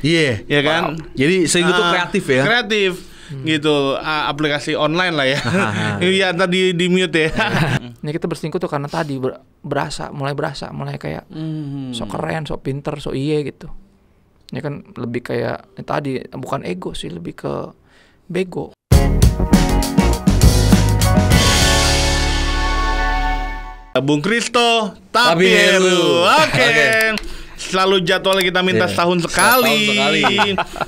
Iya, ya kan? Jadi Slingo tuh kreatif ya. Kreatif gitu, aplikasi online lah ya. Iya, tadi di mute ya. Ini kita berselingkuh tuh karena tadi mulai kayak sok keren, sok pinter, sok iye gitu. Ini kan lebih kayak tadi bukan ego sih, lebih ke bego. Bung Kristo Tapieru. Oke. Selalu jadwalnya kita minta setahun sekali.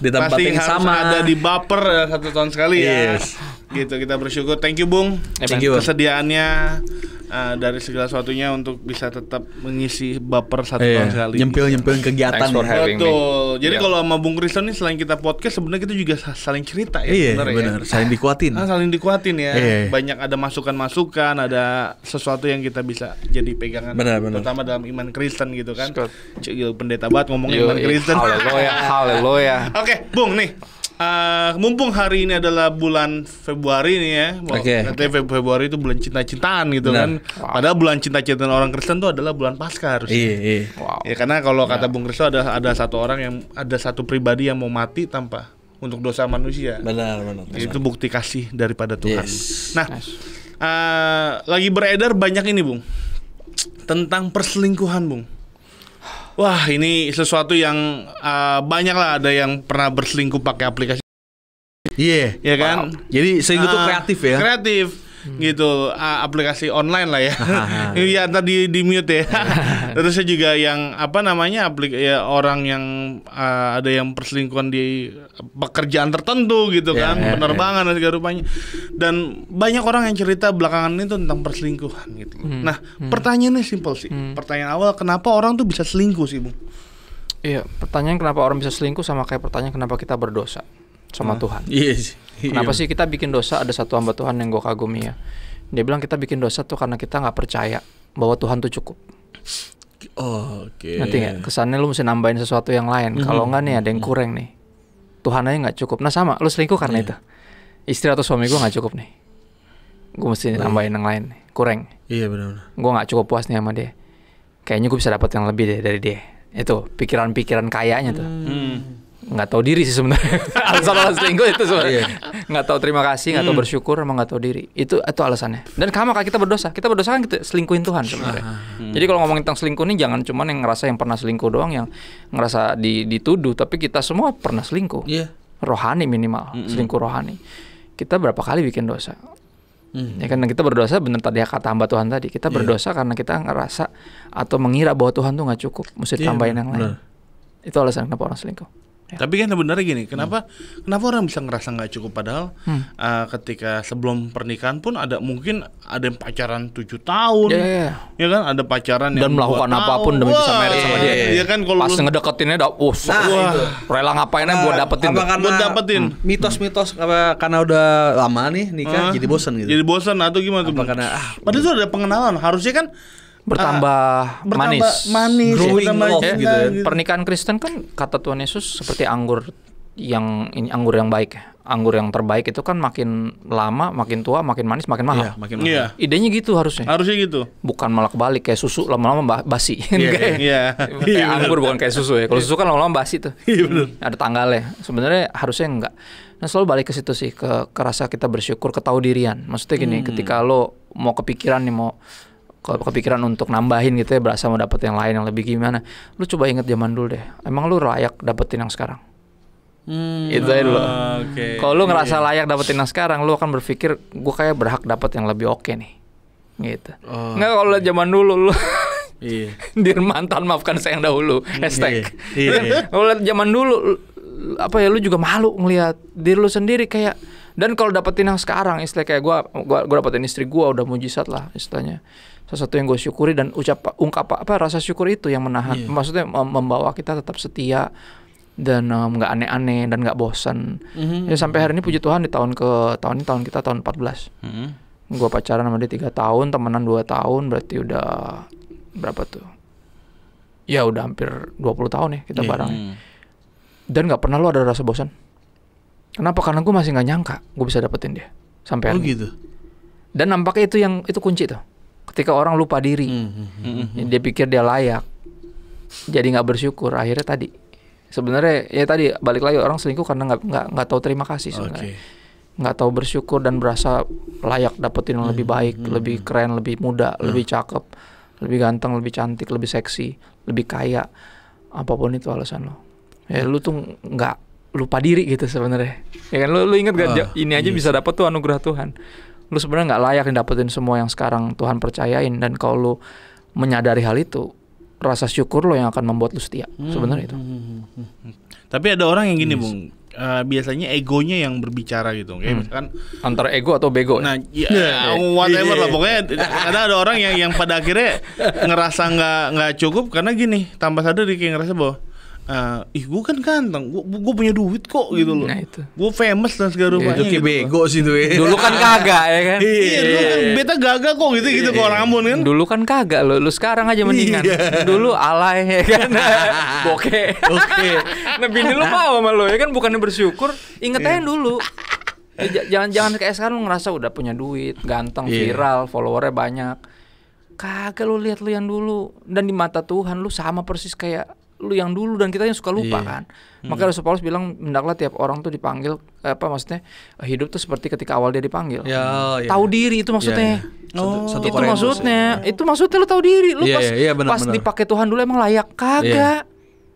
Di tempat pasti yang harus sama. ada di Baper 1 tahun sekali ya. Yes. Gitu, kita bersyukur. Thank you Bung. Thank you. Kesediaannya dari segala sesuatunya untuk bisa tetap mengisi Baper 1 tahun sekali. Nyempil kegiatan. Thanks for ya. having me. Betul. Jadi Yeah. kalau sama Bung Kristo nih, selain kita podcast, sebenarnya kita juga saling cerita ya. Iya, bener benar. Saling dikuatin. Saling dikuatin ya. Iya. Banyak ada masukan-masukan, ada sesuatu yang kita bisa jadi pegangan. Benar. Terutama dalam iman Kristen gitu kan. Scott. Cik, pendeta banget ngomongin iman Kristen. Haleluya. Oke, Bung nih. Mumpung hari ini adalah bulan Februari nih ya. Oke. Katanya Februari itu bulan cinta-cintaan gitu Benar. kan. Padahal bulan cinta-cintaan orang Kristen itu adalah bulan Paskah harusnya. Iya. Wow. Ya karena kalau kata Bung Kristo ada satu pribadi yang mau mati tanpa untuk dosa manusia. Benar. Itu bukti kasih daripada Tuhan. Yes. Nah, lagi beredar banyak ini Bung, tentang perselingkuhan Bung. Wah, ini sesuatu yang banyak lah, ada yang pernah berselingkuh pakai aplikasi. Iya. Ya kan? Jadi Slingo tuh kreatif ya. Kreatif. Gitu, aplikasi online lah ya. Iya, tadi di mute ya. Terusnya juga yang orang yang ada yang perselingkuhan di pekerjaan tertentu gitu kan, penerbangan dan segala rupanya. Dan banyak orang yang cerita belakangan ini tuh tentang perselingkuhan gitu. Nah, pertanyaannya simpel sih. Pertanyaan awal, kenapa orang tuh bisa selingkuh sih, Bung? Iya, pertanyaan kenapa orang bisa selingkuh sama kayak pertanyaan kenapa kita berdosa sama Tuhan. Iya. Kenapa sih kita bikin dosa? Ada satu hamba Tuhan yang gue kagumi ya. Dia bilang kita bikin dosa tuh karena kita nggak percaya bahwa Tuhan tuh cukup. Oke. Nanti nggak? Kesannya lu mesti nambahin sesuatu yang lain. Kalau nggak nih ada yang kurang nih. Tuhan aja nggak cukup. Nah sama, lu selingkuh karena itu. Istri atau suami gue nggak cukup nih. Gue mesti nambahin yang lain nih. Kurang. Iya benar. Gue nggak cukup puas nih sama dia. Kayaknya gue bisa dapat yang lebih deh dari dia. Itu pikiran-pikiran kayanya tuh. Nggak tahu diri sih sebenarnya. Alasan selingkuh itu sebenarnya. Nggak tahu terima kasih, nggak tahu bersyukur, emang nggak tahu diri. Itu alasannya. Dan sama kayak kita berdosa kan kita selingkuhin Tuhan sebenarnya. Jadi kalau ngomongin tentang selingkuh ini jangan cuma yang ngerasa yang pernah selingkuh doang, yang ngerasa dituduh, tapi kita semua pernah selingkuh. Iya. Rohani minimal, selingkuh rohani. Kita berapa kali bikin dosa? Ya kan kita berdosa, bener tadi kata hamba Tuhan tadi, kita berdosa karena kita ngerasa atau mengira bahwa Tuhan tuh nggak cukup, mesti tambahin yang lain. Itu alasan kenapa orang selingkuh. Ya. Tapi kan sebenarnya gini, kenapa orang bisa ngerasa nggak cukup, padahal ketika sebelum pernikahan pun mungkin ada yang pacaran 7 tahun, ya kan, ada pacaran dan yang melakukan apapun demi bisa married sama dia. Iya kan, kalau pas ngedeketinnya rela ngapainnya buat dapetin. Mitos-mitos karena udah lama nih nikah jadi bosan gitu. Jadi bosan atau gimana tuh? Karena padahal itu ada pengenalan, harusnya kan bertambah manis growing love gitu ya. Pernikahan Kristen kan kata Tuhan Yesus seperti anggur yang baik ya. Anggur yang terbaik itu kan makin lama, makin tua, makin manis, makin mahal. Iya. Idenya gitu harusnya. Harusnya gitu. Bukan malah kebalik kayak susu lama-lama basi. Kayak anggur bukan kayak susu ya. Kalau susu kan lama-lama basi tuh. Ada tanggalnya. Sebenarnya harusnya enggak. Nah, selalu balik ke situ sih, ke rasa kita bersyukur, ketahu dirian. Maksudnya gini, ketika lo mau kepikiran untuk nambahin gitu ya, berasa mau dapet yang lain yang lebih gimana, lu coba inget zaman dulu deh, emang lu layak dapetin yang sekarang? Itu aja dulu. Kalau lu ngerasa layak dapetin yang sekarang, lu akan berpikir gue kayak berhak dapet yang lebih oke nih, gitu. Nggak, kalau zaman dulu lu dir mantan maafkan saya yang dahulu hashtag. Kalau zaman dulu lu juga malu ngelihat diri lu sendiri kayak. Dan kalau dapetin yang sekarang, istilah kayak gue dapetin istri gue udah mujizat lah istilahnya. Sesuatu yang gue syukuri dan ungkap rasa syukur itu yang menahan, maksudnya membawa kita tetap setia dan nggak aneh-aneh dan nggak bosan. Ya sampai hari ini puji Tuhan di tahun kita tahun 14. Gue pacaran sama dia 3 tahun, temenan 2 tahun, berarti udah berapa tuh? Ya udah hampir 20 tahun ya kita bareng. Dan nggak pernah lo ada rasa bosan. Kenapa? Karena gue masih nggak nyangka gue bisa dapetin dia sampai hari ini. Gitu. Dan nampaknya itu kunci tuh. Ketika orang lupa diri, dia pikir dia layak, jadi nggak bersyukur. Akhirnya tadi Sebenarnya ya tadi balik lagi, orang selingkuh karena nggak tahu terima kasih sebenarnya. Nggak tahu bersyukur dan berasa layak dapetin yang lebih baik, lebih keren, lebih muda, lebih cakep, lebih ganteng, lebih cantik, lebih seksi, lebih kaya, apapun itu alasan lo. Ya lu tuh nggak lupa diri gitu sebenarnya. Ya kan lu inget gak ini aja bisa dapet tuh anugerah Tuhan. Lu sebenarnya nggak layak dapetin semua yang sekarang Tuhan percayain, dan kalau lu menyadari hal itu, rasa syukur lo yang akan membuat lu setia sebenarnya itu. Tapi ada orang yang gini, Bung. Biasanya egonya yang berbicara gitu, kayak misalkan antara ego atau bego. Nah, whatever lah, pokoknya ada orang yang pada akhirnya ngerasa nggak cukup karena gini, tanpa sadar dia kayak ngerasa bahwa gue kan ganteng, gue punya duit kok gitu loh, gue famous dan segala rupanya. Itu kayak bego sih tuh. Dulu kan kagak ya kan. Iya, dulu kan beta gagak kok gitu ke orang Ambon kan. Dulu kan kagak, lu sekarang aja mendingan. Dulu alay ya kan. Bokeh. Nah bini lu mau sama lu ya kan, bukannya bersyukur, inget aja dulu. Jangan kayak sekarang lu ngerasa udah punya duit, ganteng, viral, followernya banyak. Kagak, lu lihat lu yang dulu, dan di mata Tuhan lu sama persis kayak lu yang dulu, dan kita yang suka lupa kan. Maka Rasul Paulus bilang, hendaklah tiap orang tuh dipanggil, maksudnya hidup tuh seperti ketika awal dia dipanggil. Tahu diri itu maksudnya. Itu maksudnya. Itu maksudnya lu tahu diri. Lu pas dipakai Tuhan dulu emang layak, kagak.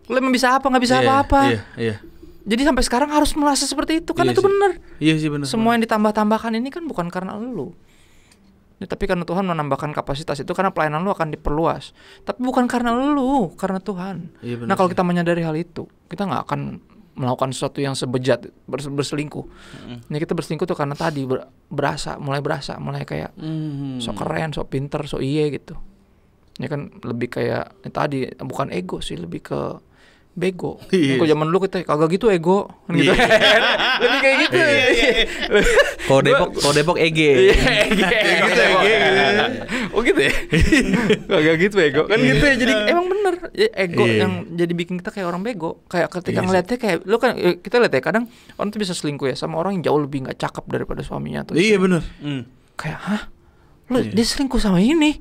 Lu emang bisa apa? Nggak bisa apa-apa. Jadi sampai sekarang harus merasa seperti itu, kan itu benar. Iya sih benar. Semua yang ditambah-tambahkan ini kan bukan karena lu. Tapi karena Tuhan menambahkan kapasitas itu, karena pelayanan lu akan diperluas. Tapi bukan karena lu, karena Tuhan. Nah kalau kita menyadari hal itu, kita nggak akan melakukan sesuatu yang sebejat berselingkuh. Nah kita berselingkuh tuh karena tadi mulai kayak sok keren, sok pinter, sok iye gitu. Ini kan lebih kayak tadi, bukan ego sih, lebih ke bego. Kalau zaman dulu kita kagak gitu ego, gitu. Lebih kayak gitu. Kalau Depok EG. Oh gitu ya. Kagak gitu ego. Kan gitu ya. Jadi emang bener ego yang jadi bikin kita kayak orang bego. Kayak ketika ngeliatnya kayak lu kan, kita lihat ya kadang orang tuh bisa selingkuh ya sama orang yang jauh lebih nggak cakep daripada suaminya tuh. Iya bener. Kayak lu dia selingkuh sama ini.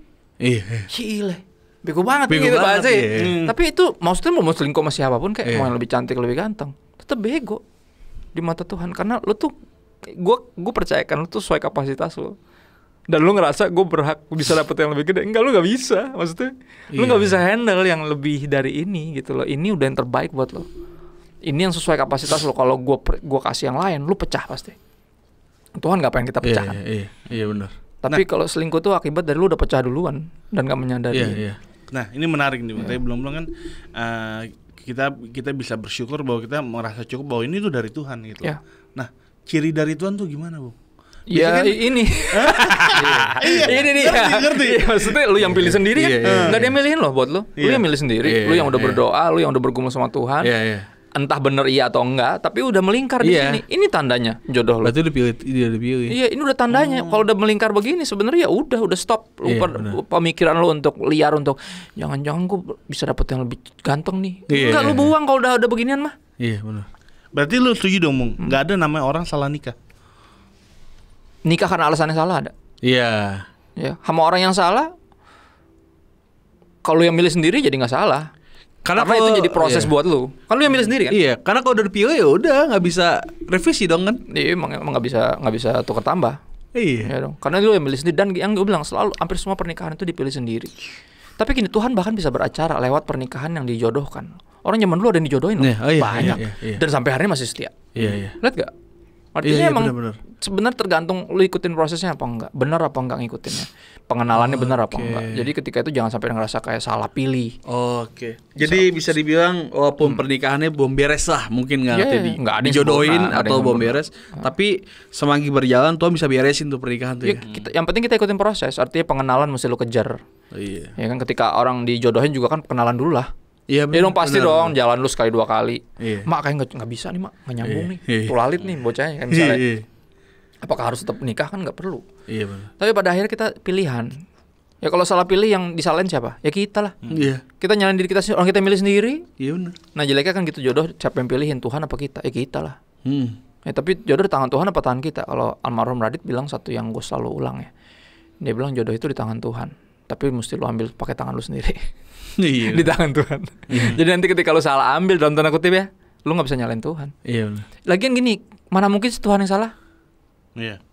Gile. Bego banget gitu bahasa. Tapi itu maksudnya mau selingkuh sama siapapun, kayak mau yang lebih cantik, lebih ganteng, tetap bego di mata Tuhan. Karena lu tuh, gue percayakan lu tuh sesuai kapasitas lu, dan lu ngerasa gue berhak bisa dapet yang lebih gede. Enggak, lu nggak bisa. Maksudnya lu nggak bisa handle yang lebih dari ini gitu loh. Ini udah yang terbaik buat lo. Ini yang sesuai kapasitas lo. Kalau gue kasih yang lain, lu pecah pasti. Tuhan nggak pengen kita pecah kan. Iya benar. Tapi kalau selingkuh tuh akibat dari lu udah pecah duluan dan nggak menyadari. Nah ini menarik nih, tapi belum kan kita bisa bersyukur bahwa kita merasa cukup bahwa ini tuh dari Tuhan gitu. Nah ciri dari Tuhan tuh gimana, Bu? Ya kan, ini ini nih ngerti. Maksudnya lu yang pilih sendiri kan, nggak dia milihin loh buat lu. Lu yang milih sendiri, lu yang udah berdoa, lu yang udah bergumul sama Tuhan. Entah bener iya atau enggak, tapi udah melingkar di sini. Ini tandanya jodoh lo. Berarti dia dipilih. Iya, ini udah tandanya. Kalau udah melingkar begini sebenarnya ya udah stop. Pemikiran lo untuk liar, untuk jangan-jangan gue bisa dapet yang lebih ganteng nih. Enggak, lu buang kalau udah beginian mah. Iya, benar. Berarti lu setuju dong, Mung? Enggak ada namanya orang salah nikah. Nikah karena alasannya salah ada. Iya. Ya, sama orang yang salah, kalau yang milih sendiri jadi nggak salah. Karena itu jadi proses buat lu. Kan lu yang milih sendiri kan? Iya, karena kalau udah dipilih ya udah nggak bisa revisi dong kan? Iya, emang nggak bisa tukar tambah. Iya. Ya dong. Karena lu yang milih sendiri, dan yang gue bilang selalu hampir semua pernikahan itu dipilih sendiri. Tapi gini, Tuhan bahkan bisa beracara lewat pernikahan yang dijodohkan. Orang zaman dulu ada yang dijodohin loh, banyak. Dan sampai hari ini masih setia. Iya. Lihat gak? Artinya emang sebenarnya tergantung lu ikutin prosesnya apa enggak, benar apa enggak ngikutinnya, pengenalannya benar apa enggak. Jadi ketika itu jangan sampai ngerasa kayak salah pilih. Jadi bisa dibilang walaupun pernikahannya belum beres lah, mungkin nggak dijodohin atau belum beres, tapi semanggi berjalan Tuhan bisa beresin tuh pernikahan tuh. Yang penting kita ikutin proses. Artinya pengenalan mesti lu kejar. Ya kan, ketika orang dijodohin juga kan kenalan dulu lah. Iya dong, pasti dong, jalan lu sekali 2 kali. Mak kayak nggak bisa nih, mak nggak nyambung nih, tulalit nih bocahnya kayak misalnya. Apakah harus tetap nikah? Kan nggak perlu. Iya benar. Tapi pada akhirnya kita pilihan. Ya kalau salah pilih yang disalahin siapa? Ya kita lah. Kita nyalain diri kita, orang kita milih sendiri. Iya benar. Nah jeleknya kan gitu, jodoh siapa yang pilihin, Tuhan apa kita? Ya kita lah. Ya tapi jodoh di tangan Tuhan apa tangan kita? Kalau almarhum Radit bilang satu yang gue selalu ulang ya. Dia bilang jodoh itu di tangan Tuhan, tapi mesti lu ambil pakai tangan lu sendiri. di tangan Tuhan. Jadi nanti ketika lu salah ambil dalam tanda kutip ya, lu nggak bisa nyalain Tuhan. Iya. Lagian gini, mana mungkin Tuhan yang salah? Iya.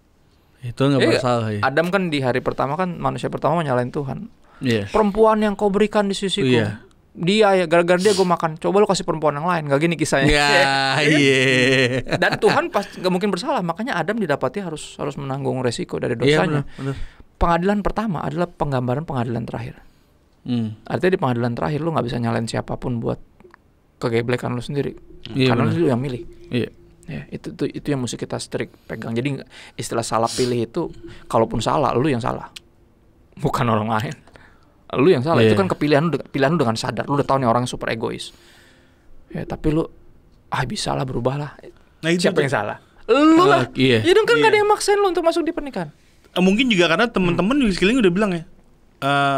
Itu nggak bersalah. Ya. Adam kan di hari pertama kan manusia pertama nyalain Tuhan. Iya. Perempuan yang kau berikan di sisiku. Iya. Dia ya gara-gara dia gue makan. Coba lu kasih perempuan yang lain. Gak gini kisahnya. Iya. Dan Tuhan pasti gak mungkin bersalah. Makanya Adam didapati harus menanggung resiko dari dosanya. Benar. Pengadilan pertama adalah penggambaran pengadilan terakhir. Artinya di pengadilan terakhir lu gak bisa nyalain siapapun buat kegeblekan lu sendiri. Karena lu yang milih. Iya. Ya, itu yang mesti kita strict pegang. Jadi istilah salah pilih itu, kalaupun salah, lu yang salah, bukan orang lain. Lu yang salah. Itu kan pilihan lu dengan sadar. Lu udah tahu nih orang super egois. Ya, tapi lu bisa lah, berubah lah. Nah, siapa yang salah? Lu lah. Iya. Ya dong kan gak ada yang maksain lu untuk masuk di pernikahan. Mungkin juga karena teman-teman di sekeliling udah bilang ya.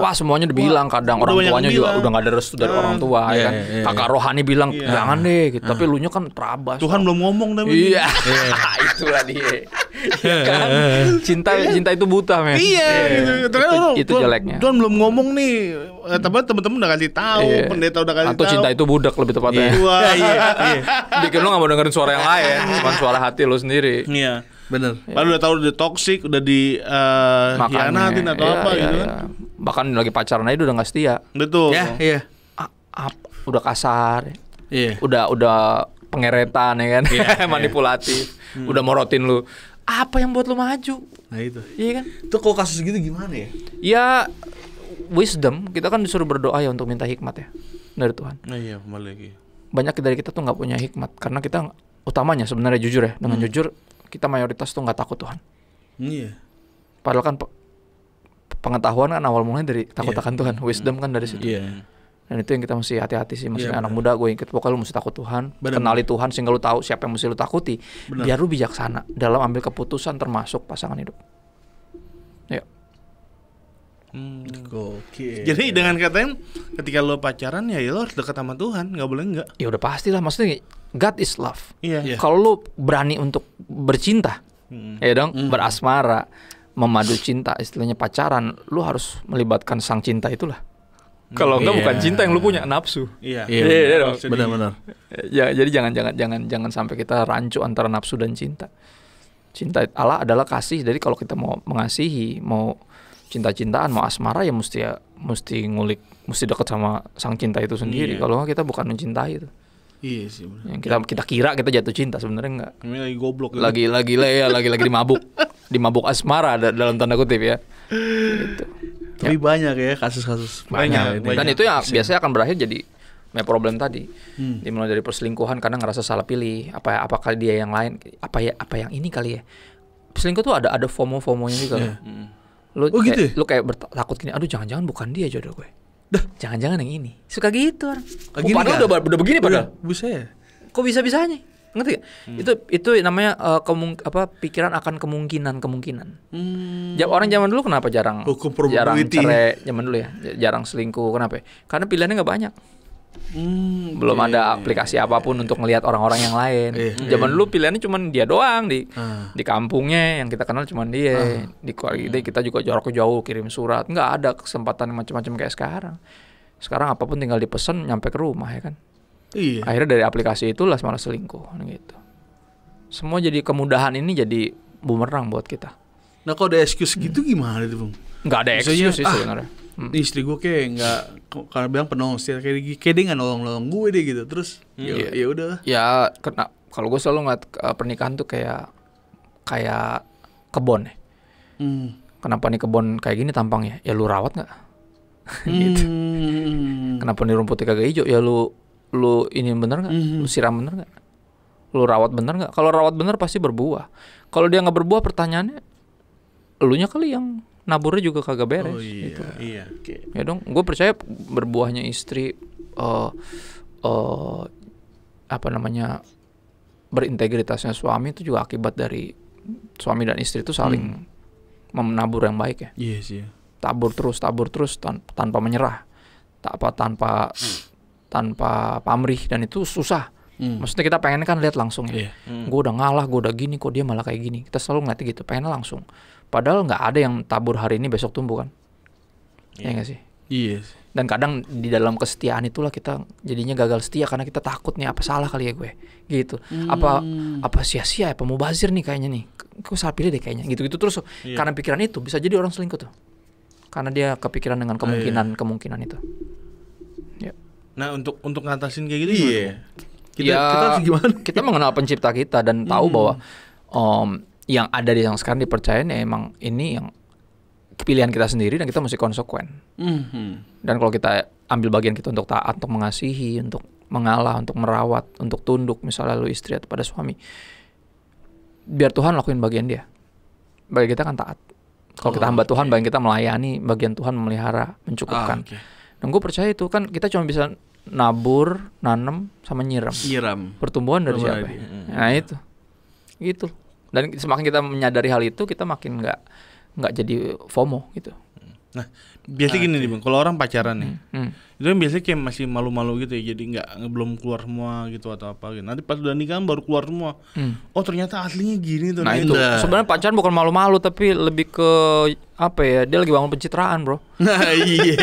Wah semuanya udah bilang, kadang orang tuanya juga udah gak ada restu dari orang tua kan. Kakak rohani bilang jangan deh gitu. Tapi elunya kan terabas. Tuhan belum ngomong tapi. Iya. Itulah dia. Ya kan? Cinta itu buta men. Iya gitu. Itu jeleknya. Tuhan belum ngomong nih. Tapi teman-teman udah kasih tahu, pendeta udah kasih tahu. Atau cinta itu budak lebih tepatnya. Iya. Bikin lu gak mau dengerin suara yang lain, cuma suara hati lu sendiri. Iya. Bener. Padahal udah tahu udah toksik, udah hianatin atau apa gitu kan. Bahkan lagi pacaran aja udah gak setia. Betul. Iya. Udah kasar. Iya. Udah pengeretan ya kan. Manipulatif. Udah morotin lu. Apa yang buat lu maju? Nah itu. Iya kan? Itu kalau kasus gitu gimana ya? Ya wisdom, kita kan disuruh berdoa ya untuk minta hikmat ya dari Tuhan. Iya, kembali lagi. Banyak dari kita tuh gak punya hikmat karena kita utamanya sebenarnya jujur ya, dengan jujur kita mayoritas tuh gak takut Tuhan. Iya. Padahal kan pengetahuan kan awal mulanya dari takut akan Tuhan, wisdom kan dari situ. Iya. Dan itu yang kita mesti hati-hati sih, maksudnya anak muda gue ingat pokoknya lu mesti takut Tuhan, kenali Tuhan sehingga lu tahu siapa yang mesti lu takuti. Biar lu bijaksana dalam ambil keputusan termasuk pasangan hidup. Ya. Oke. Jadi dengan katanya ketika lo pacaran ya lo harus dekat sama Tuhan, nggak boleh nggak. Ya udah pastilah, maksudnya God is love. Iya. Kalau lu berani untuk bercinta, ya dong, berasmara, memadu cinta, istilahnya pacaran, lu harus melibatkan sang cinta itulah. Kalau enggak bukan cinta yang lu punya, nafsu. Iya. Benar-benar. Ya, jadi jangan sampai kita rancu antara nafsu dan cinta. Cinta Allah adalah kasih. Jadi kalau kita mau mengasihi, mau cinta-cintaan, mau asmara ya mesti ngulik, mesti dekat sama sang cinta itu sendiri. Kalau enggak kita bukan mencintai itu. Iya sih benar. Yang kita kira kita jatuh cinta, sebenarnya enggak. Ini lagi goblok. Lagi dimabuk asmara dalam tanda kutip ya. Gitu. Tapi banyak ya kasus-kasus banyak. Dan itu ya biasanya akan berakhir jadi problem tadi. Dimulai dari perselingkuhan karena ngerasa salah pilih. Apakah dia yang lain? Apa yang ini kali ya? Selingkuh tuh ada FOMO-nya juga. Lu kayak takut gini, aduh jangan-jangan bukan dia jodoh gue. Jangan-jangan yang ini. Suka gitu orang. Padahal udah begini padahal. Buset. Kok bisa-bisanya? Ngerti gak? Itu namanya pikiran akan kemungkinan. Orang zaman dulu kenapa jarang cerai zaman dulu ya, jarang selingkuh, kenapa? Karena pilihannya nggak banyak. Belum ada aplikasi apapun untuk ngelihat orang-orang yang lain. Zaman dulu pilihannya cuma dia doang di kampungnya yang kita kenal cuma dia. Di keluarga kita juga jarak jauh kirim surat, nggak ada kesempatan macam-macam kayak sekarang. Sekarang apapun tinggal dipesan nyampe ke rumah ya kan. Iya. Akhirnya dari aplikasi itulah malah selingkuh gitu. Semua jadi kemudahan ini jadi bumerang buat kita. Nah kalau ada excuse gitu gimana itu Bung? Nggak ada excuse sih sebenarnya. Istri gue kayak nggak, karena bilang penuh sih kayak dia nggak nolong gue deh gitu. Terus ya udah. Ya kalau gue selalu ngeliat pernikahan tuh kayak kebon ya. Kenapa nih kebon kayak gini tampangnya? Ya lu rawat nggak? Gitu. Kenapa nih rumputnya kagak hijau? Ya lu ini bener nggak? Lu siram bener nggak? Lu rawat bener nggak? Kalau rawat bener pasti berbuah. Kalau dia nggak berbuah, pertanyaannya, elunya kali yang naburnya juga kagak beres. Oh iya, gitu. Iya. Okay. Ya dong, gue percaya berbuahnya istri, berintegritasnya suami itu juga akibat dari suami dan istri itu saling menabur yang baik ya. Iya sih. Tabur terus tanpa menyerah, tanpa pamrih, dan itu susah. Maksudnya kita pengen kan lihat langsung ya. Gue udah ngalah, gue udah gini, kok dia malah kayak gini. Kita selalu ngeliat gitu, pengen langsung. Padahal nggak ada yang tabur hari ini besok tumbuh kan? Ya nggak sih. Iya. Dan kadang di dalam kesetiaan itulah kita jadinya gagal setia karena kita takut nih apa salah kali ya gue gitu. Apa sia-sia apa mubazir nih kayaknya nih. Gue salah pilih deh kayaknya gitu-gitu terus. Karena pikiran itu bisa jadi orang selingkuh tuh. Karena dia kepikiran dengan kemungkinan itu. Ya. Nah, untuk ngatasin kayak gitu kita gimana? Kita mengenal pencipta kita dan tahu bahwa yang ada yang sekarang dipercayain ya emang ini yang pilihan kita sendiri dan kita mesti konsekuen. Dan kalau kita ambil bagian kita untuk taat, untuk mengasihi, untuk mengalah, untuk merawat, untuk tunduk misalnya lu istri atau pada suami, biar Tuhan lakuin bagian dia. Bagian kita kan taat. Kalau kita hamba Tuhan, bagian kita melayani, bagian Tuhan memelihara, mencukupkan. Dan gue percaya itu kan kita cuma bisa nabur, nanam, sama nyiram. Pertumbuhan dari siapa? Nah itu, gitu. Dan semakin kita menyadari hal itu, kita makin nggak jadi FOMO gitu. Nah, biasanya gini nih Bang, kalau orang pacaran nih, itu kan biasanya kayak masih malu-malu gitu ya, jadi belum keluar semua gitu atau apa gitu. Nanti pas udah nikah baru keluar semua. Oh ternyata aslinya gini tuh. Nah itu sebenarnya pacaran bukan malu-malu tapi lebih ke apa ya? Dia lagi bangun pencitraan bro. Iya.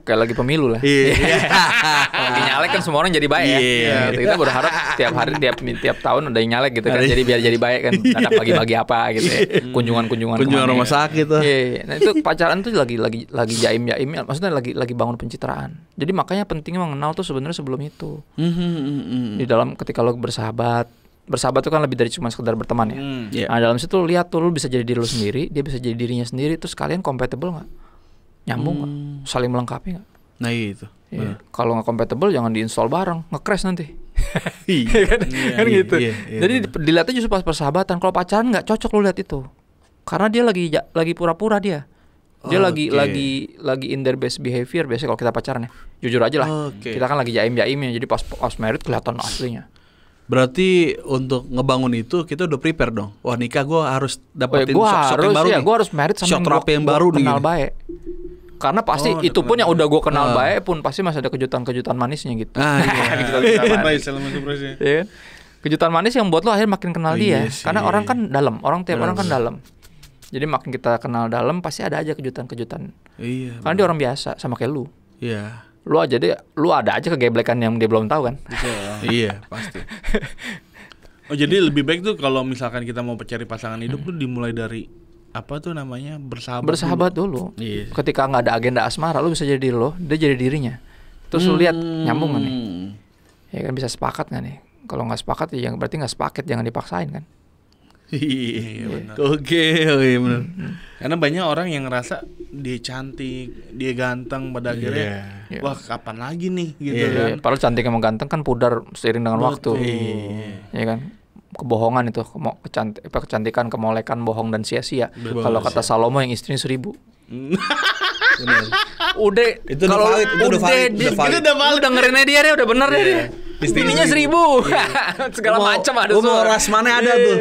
Kayak lagi pemilu lah. Lagi nyalek kan semua orang jadi baik ya. Gitu. Kita berharap tiap hari tiap tahun ada yang nyalek gitu kan. Jadi biar jadi baik kan. Ada bagi-bagi apa gitu ya. Kunjungan rumah sakit tuh. Iya. Nah itu pacaran tuh lagi jaim-jaim. Maksudnya lagi bangun pencitraan. Jadi makanya pentingnya mengenal tuh sebenarnya sebelum itu. Di dalam ketika lo bersahabat itu kan lebih dari cuma sekedar berteman ya. Nah dalam situ lihat tuh lo bisa jadi diri lo sendiri, dia bisa jadi dirinya sendiri, terus kalian compatible nggak, nyambung nggak, saling melengkapi nggak? Nah itu. Kalau nggak compatible jangan diinstal bareng, nge-crash nanti. Kan gitu. Jadi dilihatnya justru pas persahabatan. Kalau pacaran nggak cocok lo lihat itu, karena dia lagi pura-pura dia. Dia lagi in their best behavior biasanya kalau kita pacaran ya. Jujur aja lah. Kita kan lagi jaim-jaimnya. Jadi pas married kelihatan aslinya. Berarti untuk ngebangun itu kita udah prepare dong. Wah nikah gue harus dapetin shock yang baru nih. Gue harus married sama yang baru kenal baik. Karena pasti itu pun yang udah gue kenal baik pun pasti masih ada kejutan-kejutan manisnya gitu. Kejutan manis yang buat lo akhirnya makin kenal dia. Karena orang kan dalam, tiap orang kan dalam. Jadi makin kita kenal dalam pasti ada aja kejutan-kejutan. Karena dia orang biasa sama kayak lu. Iya. Lu ada aja kegeblekan yang dia belum tahu kan? Iya, pasti. Oh, jadi lebih baik tuh kalau misalkan kita mau cari pasangan hidup tuh dimulai dari apa tuh namanya? Bersahabat dulu. Iya. Ketika enggak ada agenda asmara, lu bisa jadi diri lo, dia jadi dirinya. Terus lu lihat nyambung enggak nih? Ya kan bisa sepakat enggak nih? Kalau enggak sepakat ya berarti enggak sepaket, jangan dipaksain kan? Iya benar. Oke benar. Karena banyak orang yang ngerasa dia cantik, dia ganteng, pada akhirnya wah kapan lagi nih gitu kan. Padahal cantik sama ganteng kan pudar seiring dengan waktu. Iya kan? Kebohongan itu, kecantikan, kemolekan, bohong dan sia-sia. Kalau kata Salomo yang istrinya 1000. Udah itu kalau udah valid. Lu dengerinnya dia udah bener deh. Istrinya 1000. Segala macam ada semua. Ras mana ada tuh.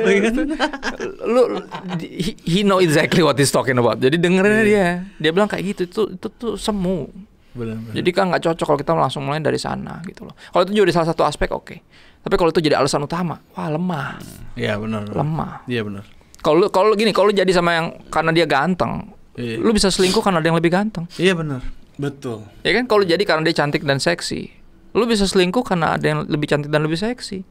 He know exactly what he's talking about. Jadi dengerinnya dia. Dia bilang kayak gitu itu tuh semu. Benar. Jadi kan nggak cocok kalau kita langsung mulai dari sana gitu loh. Kalau itu jadi salah satu aspek oke. Tapi kalau itu jadi alasan utama, wah lemah. Iya benar. Lemah. Iya benar. Kalau jadi sama yang karena dia ganteng, lu bisa selingkuh karena ada yang lebih ganteng. Iya benar. Betul. Ya kan kalau jadi karena dia cantik dan seksi, lu bisa selingkuh karena ada yang lebih cantik dan lebih seksi.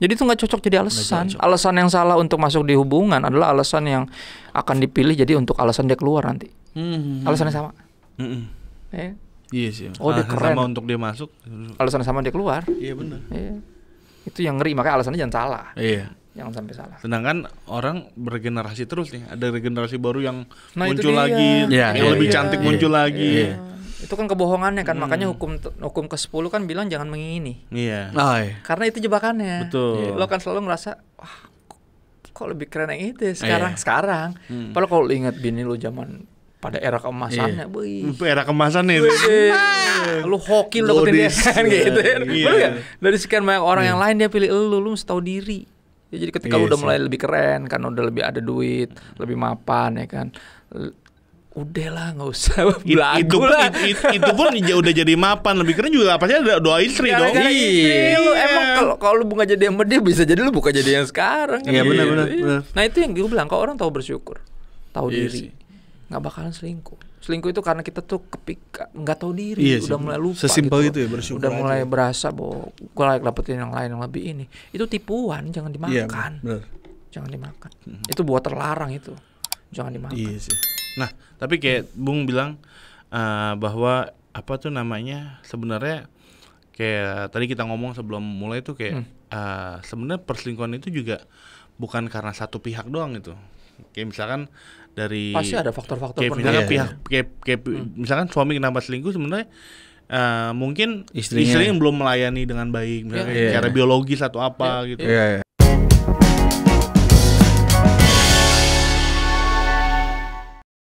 Jadi itu nggak cocok jadi alasan. Alasan yang salah untuk masuk di hubungan adalah alasan yang akan dipilih jadi untuk alasan dia keluar nanti. Alasannya sama. Iya sih. Oh dia keren. Sama untuk dia masuk. Alasannya sama dia keluar. Iya benar. Itu yang ngeri, makanya alasannya jangan salah. Iya. Jangan sampai salah. Sedangkan orang bergenerasi terus nih, ada regenerasi baru yang muncul lagi, yang lebih cantik muncul lagi. Itu kan kebohongannya kan, makanya hukum ke-10 kan bilang jangan mengingini. Iya. Karena itu jebakannya. Betul. Lo kan selalu ngerasa, wah, kok lebih keren yang itu ya sekarang. Padahal kalau ingat bini lo zaman pada era keemasannya, era kemasan nih. Lu hoki lo dapetin dia kan gitu ya. Bener gak? Dari sekian banyak orang yang lain dia pilih lu mesti tahu diri. Ya, jadi ketika lu udah mulai lebih keren kan, udah lebih ada duit, lebih mapan ya kan. Udahlah nggak usah belagu lah. Itu pun udah jadi mapan, lebih keren juga pasti ada doa istri dong. Iya. Lu emang kalau lu bukan jadi yang dia bisa jadi lu bukan jadi yang sekarang. Iya benar. Nah itu yang gue bilang, kalau orang tahu bersyukur, tahu diri, nggak bakalan selingkuh. Selingkuh itu karena kita tuh nggak tahu diri, udah mulai lupa. Sesimpel gitu. Itu ya, bersyukur. Udah mulai berasa bahwa gue layak dapetin yang lain yang lebih ini. Itu tipuan, jangan dimakan. Bener. Jangan dimakan. Itu buat terlarang itu. Jangan dimakan. Iya sih. Nah, tapi kayak Bung bilang bahwa apa tuh namanya sebenarnya kayak tadi kita ngomong sebelum mulai tuh kayak sebenarnya perselingkuhan itu juga bukan karena satu pihak doang itu. Kayak misalkan dari pasti ada faktor-faktor kayak misalkan kayak misalkan suami kenapa selingkuh sebenarnya mungkin istrinya belum melayani dengan baik misalnya cara biologis atau apa gitu.